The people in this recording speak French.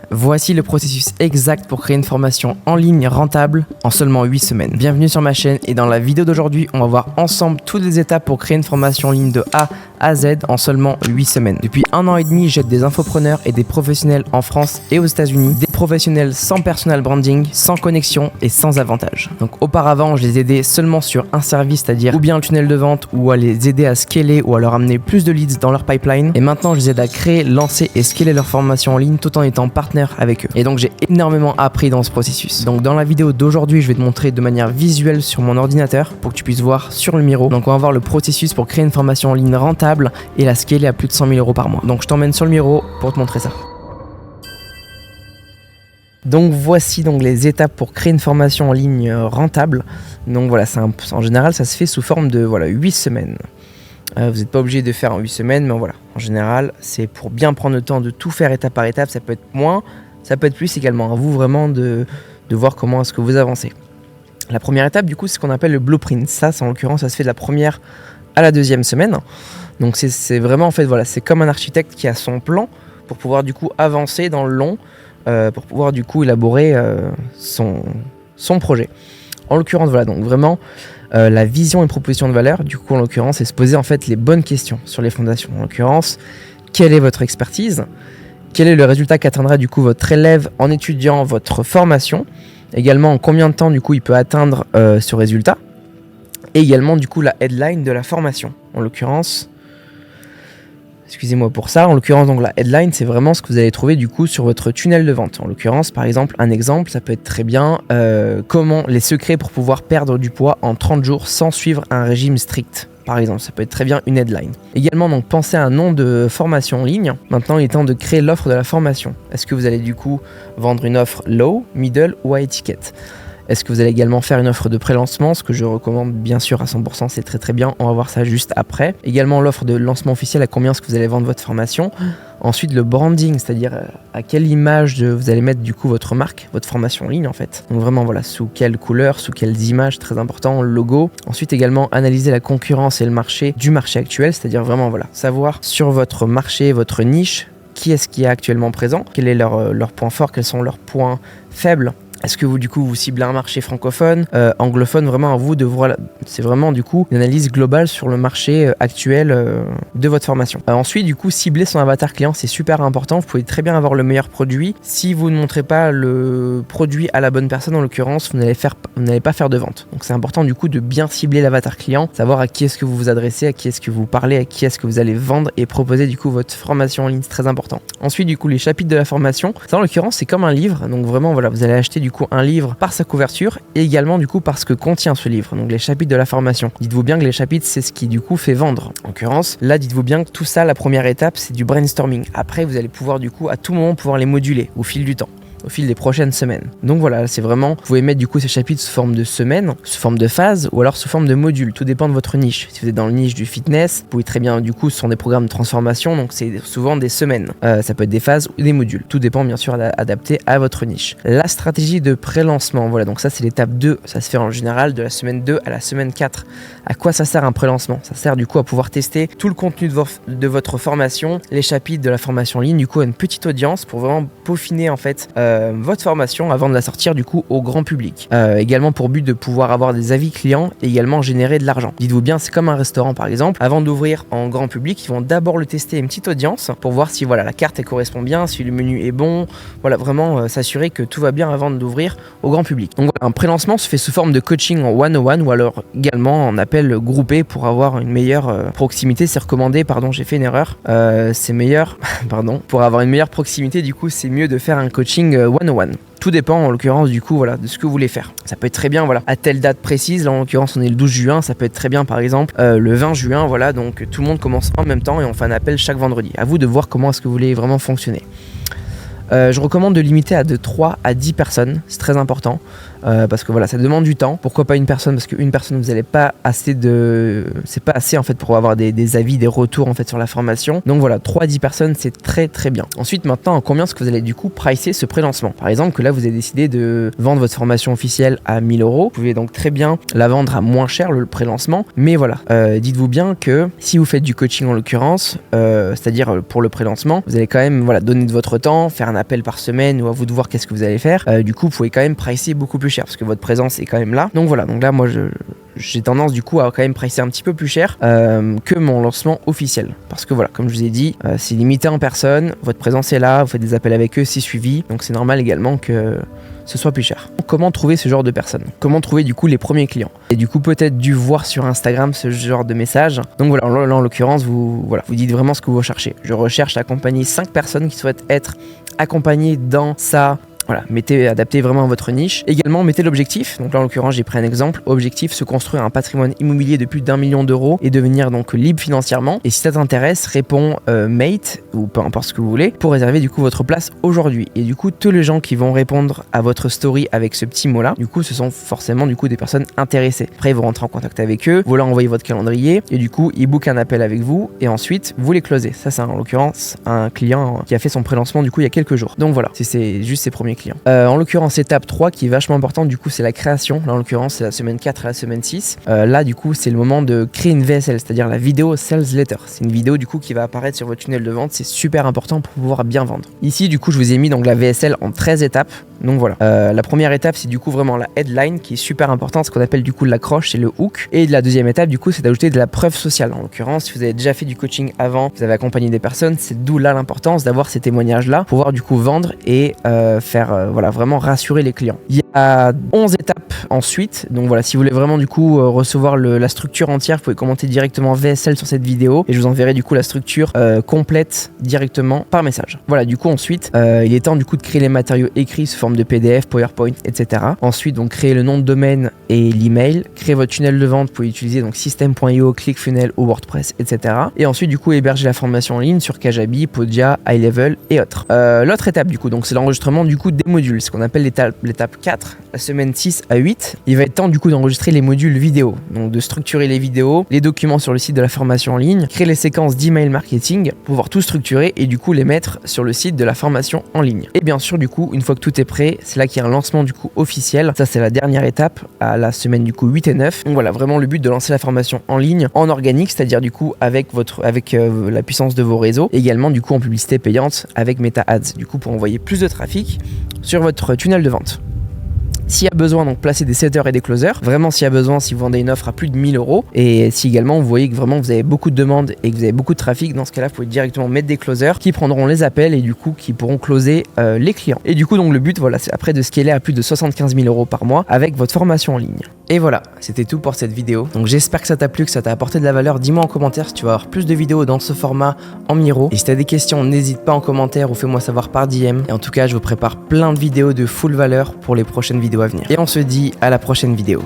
Voici le processus exact pour créer une formation en ligne rentable en seulement 8 semaines. Bienvenue sur ma chaîne et dans la vidéo d'aujourd'hui, on va voir ensemble toutes les étapes pour créer une formation en ligne de A à Z en seulement 8 semaines. Depuis 1 an et demi, j'aide des infopreneurs et des professionnels en France et aux États-Unis, des professionnels sans personal branding, sans connexion et sans avantage. Donc auparavant, je les aidais seulement sur un service, c'est-à-dire ou bien le tunnel de vente ou à les aider à scaler ou à leur amener plus de leads dans leur pipeline. Et maintenant, je les aide à créer, lancer et scaler leur formation en ligne tout en étant partenaire avec eux. Et donc, j'ai énormément appris dans ce processus. Donc dans la vidéo d'aujourd'hui, je vais te montrer de manière visuelle sur mon ordinateur pour que tu puisses voir sur le Miro. Donc on va voir le processus pour créer une formation en ligne rentable et la scaler à plus de 100 000 € par mois. Donc je t'emmène sur le Miro pour te montrer ça. Donc voici donc les étapes pour créer une formation en ligne rentable. Donc voilà, en général ça se fait sous forme de 8 semaines. Vous n'êtes pas obligé de faire en 8 semaines, mais voilà, en général c'est pour bien prendre le temps de tout faire étape par étape. Ça peut être moins, ça peut être plus également. À vous vraiment de voir comment est-ce que vous avancez. La première étape du coup c'est ce qu'on appelle le blueprint. Ça en l'occurrence ça se fait de la première à la deuxième semaine. Donc c'est vraiment en fait voilà, c'est comme un architecte qui a son plan pour pouvoir du coup avancer dans le long, pour pouvoir du coup élaborer son projet. En l'occurrence voilà, donc vraiment la vision et proposition de valeur du coup en l'occurrence c'est se poser en fait les bonnes questions sur les fondations. En l'occurrence, quelle est votre expertise? Quel est le résultat qu'atteindra du coup votre élève en étudiant votre formation? Également en combien de temps du coup il peut atteindre ce résultat? Et également du coup la headline de la formation. En l'occurrence, excusez-moi pour ça, en l'occurrence donc la headline c'est vraiment ce que vous allez trouver du coup sur votre tunnel de vente. En l'occurrence par exemple, un exemple ça peut être très bien comment les secrets pour pouvoir perdre du poids en 30 jours sans suivre un régime strict. Par exemple, ça peut être très bien une headline. Également, donc, pensez à un nom de formation en ligne. Maintenant, il est temps de créer l'offre de la formation. Est-ce que vous allez du coup vendre une offre low, middle ou à étiquette? Est-ce que vous allez également faire une offre de pré-lancement? Ce que je recommande bien sûr à 100%, c'est très très bien. On va voir ça juste après. Également l'offre de lancement officiel, à combien est-ce que vous allez vendre votre formation? Ensuite le branding, c'est-à-dire à quelle image vous allez mettre du coup votre marque, votre formation en ligne en fait. Donc vraiment voilà, sous quelle couleur, sous quelles images, très important, le logo. Ensuite également analyser la concurrence et le marché du marché actuel, c'est-à-dire vraiment voilà, savoir sur votre marché, votre niche, qui est-ce qui est actuellement présent, quel est leur point fort, quels sont leurs points faibles. Est-ce que vous du coup vous ciblez un marché francophone, anglophone, vraiment à vous de voir, c'est vraiment du coup une analyse globale sur le marché actuel de votre formation. Ensuite du coup cibler son avatar client, c'est super important. Vous pouvez très bien avoir le meilleur produit. Si vous ne montrez pas le produit à la bonne personne, en l'occurrence vous n'allez pas faire de vente. Donc c'est important du coup de bien cibler l'avatar client, savoir à qui est-ce que vous vous adressez, à qui est-ce que vous parlez, à qui est-ce que vous allez vendre et proposer du coup votre formation en ligne, c'est très important. Ensuite du coup les chapitres de la formation, ça en l'occurrence c'est comme un livre, donc vraiment voilà, vous allez acheter du coup un livre par sa couverture et également du coup par ce que contient ce livre, donc les chapitres de la formation. Dites-vous bien que les chapitres c'est ce qui du coup fait vendre. En l'occurrence, là dites-vous bien que tout ça, la première étape c'est du brainstorming. Après vous allez pouvoir du coup à tout moment pouvoir les moduler au fil du temps, au fil des prochaines semaines. Donc voilà, c'est vraiment, vous pouvez mettre du coup ces chapitres sous forme de semaines, sous forme de phases ou alors sous forme de modules, tout dépend de votre niche. Si vous êtes dans le niche du fitness, vous pouvez très bien du coup, ce sont des programmes de transformation, donc c'est souvent des semaines. Ça peut être des phases ou des modules, tout dépend bien sûr adapté à votre niche. La stratégie de pré-lancement, voilà, donc ça c'est l'étape 2, ça se fait en général de la semaine 2 à la semaine 4. À quoi ça sert un pré-lancement? Ça sert du coup à pouvoir tester tout le contenu de votre formation, les chapitres de la formation en ligne, du coup à une petite audience pour vraiment peaufiner en fait votre formation avant de la sortir du coup au grand public. Également pour but de pouvoir avoir des avis clients et également générer de l'argent. Dites-vous bien, c'est comme un restaurant par exemple. Avant d'ouvrir en grand public, ils vont d'abord le tester à une petite audience pour voir si voilà la carte elle correspond bien, si le menu est bon. Voilà, vraiment s'assurer que tout va bien avant d'ouvrir au grand public. Donc voilà, un pré-lancement se fait sous forme de coaching en one-on-one ou alors également en appel groupé pour avoir une meilleure proximité. C'est recommandé, pardon, j'ai fait une erreur. C'est meilleur, pardon, pour avoir une meilleure proximité, du coup c'est mieux de faire un coaching one-on-one. Tout dépend en l'occurrence du coup voilà de ce que vous voulez faire. Ça peut être très bien voilà à telle date précise, là en l'occurrence on est le 12 juin, ça peut être très bien par exemple le 20 juin, voilà, donc tout le monde commence en même temps et on fait un appel chaque vendredi. À vous de voir comment est-ce que vous voulez vraiment fonctionner. Je recommande de limiter à de 3 à 10 personnes, c'est très important. Parce que voilà, ça demande du temps. Pourquoi pas une personne? Parce qu'une personne, vous n'avez pas assez c'est pas assez en fait pour avoir des avis, des retours en fait sur la formation. Donc voilà, 3 à 10 personnes, c'est très très bien. Ensuite, maintenant, combien est-ce que vous allez du coup pricer ce pré-lancement? Par exemple, que là, vous avez décidé de vendre votre formation officielle à 1000 €. Vous pouvez donc très bien la vendre à moins cher, le pré-lancement. Mais voilà, dites-vous bien que si vous faites du coaching en l'occurrence, c'est-à-dire pour le pré-lancement, vous allez quand même voilà, donner de votre temps, faire un appel par semaine ou à vous de voir qu'est-ce que vous allez faire, du coup vous pouvez quand même pricer beaucoup plus cher parce que votre présence est quand même là. Donc voilà, donc là moi j'ai tendance du coup à quand même pricer un petit peu plus cher que mon lancement officiel. Parce que voilà, comme je vous ai dit, c'est limité en personnes, votre présence est là, vous faites des appels avec eux, c'est suivi, donc c'est normal également que ce soit plus cher. Comment trouver ce genre de personnes? Comment trouver du coup les premiers clients? Et du coup peut-être dû voir sur Instagram ce genre de message. Donc voilà, là en l'occurrence vous dites vraiment ce que vous recherchez. Je recherche à accompagner 5 personnes qui souhaitent être accompagnées dans ça. Voilà, adaptez vraiment à votre niche. Également, mettez l'objectif. Donc là, en l'occurrence, j'ai pris un exemple. Objectif, se construire un patrimoine immobilier de plus d'1 million d'euros et devenir donc libre financièrement. Et si ça t'intéresse, réponds mate ou peu importe ce que vous voulez pour réserver du coup votre place aujourd'hui. Et du coup, tous les gens qui vont répondre à votre story avec ce petit mot-là, du coup, ce sont forcément du coup des personnes intéressées. Après, vous rentrez en contact avec eux, vous leur envoyez votre calendrier et du coup, ils bookent un appel avec vous et ensuite, vous les closez. Ça, c'est en l'occurrence un client qui a fait son prélancement du coup il y a quelques jours. Donc voilà, c'est juste ses premiers clients. En l'occurrence, étape 3 qui est vachement importante, du coup, c'est la création. Là, en l'occurrence, c'est la semaine 4 et la semaine 6. Là, du coup, c'est le moment de créer une VSL, c'est-à-dire la vidéo sales letter. C'est une vidéo, du coup, qui va apparaître sur votre tunnel de vente. C'est super important pour pouvoir bien vendre. Ici, du coup, je vous ai mis donc la VSL en 13 étapes. Donc voilà. La première étape, c'est du coup vraiment la headline qui est super importante, ce qu'on appelle du coup l'accroche, c'est le hook. Et la deuxième étape, du coup, c'est d'ajouter de la preuve sociale. En l'occurrence, si vous avez déjà fait du coaching avant, vous avez accompagné des personnes, c'est d'où là l'importance d'avoir ces témoignages-là pour pouvoir du coup vendre et faire vraiment rassurer les clients. Il y a 11 étapes ensuite. Donc voilà, si vous voulez vraiment du coup recevoir la structure entière, vous pouvez commenter directement VSL sur cette vidéo et je vous enverrai du coup la structure complète directement par message. Voilà, du coup ensuite, il est temps du coup de créer les matériaux écrits sous forme de PDF, PowerPoint, etc. Ensuite, donc créer le nom de domaine et l'email, créer votre tunnel de vente, vous pouvez utiliser donc System.io, ClickFunnels ou WordPress, etc. Et ensuite, du coup, héberger la formation en ligne sur Kajabi, Podia, HighLevel et autres. L'autre étape, du coup, donc c'est l'enregistrement du coup des modules, ce qu'on appelle l'étape 4, la semaine 6 à 8. Il va être temps du coup d'enregistrer les modules vidéo, donc de structurer les vidéos, les documents sur le site de la formation en ligne, créer les séquences d'email marketing, pouvoir tout structurer et du coup les mettre sur le site de la formation en ligne. Et bien sûr, du coup, une fois que tout est prêt, c'est là qu'il y a un lancement du coup officiel. Ça, c'est la dernière étape à la semaine du coup 8 et 9. Donc voilà, vraiment le but de lancer la formation en ligne, en organique, c'est-à-dire du coup avec la puissance de vos réseaux, également du coup en publicité payante avec Meta Ads, du coup pour envoyer plus de trafic sur votre tunnel de vente. S'il y a besoin, donc placer des setters et des closers. Vraiment, s'il y a besoin, si vous vendez une offre à plus de 1000 euros et si également vous voyez que vraiment vous avez beaucoup de demandes et que vous avez beaucoup de trafic, dans ce cas-là, vous pouvez directement mettre des closers qui prendront les appels et du coup qui pourront closer les clients. Et du coup, donc le but, voilà, c'est après de scaler à plus de 75 000 euros par mois avec votre formation en ligne. Et voilà, c'était tout pour cette vidéo. Donc j'espère que ça t'a plu, que ça t'a apporté de la valeur. Dis-moi en commentaire si tu vas avoir plus de vidéos dans ce format en Miro. Et si tu as des questions, n'hésite pas en commentaire ou fais-moi savoir par DM. Et en tout cas, je vous prépare plein de vidéos de full valeur pour les prochaines vidéos à venir. Et on se dit à la prochaine vidéo.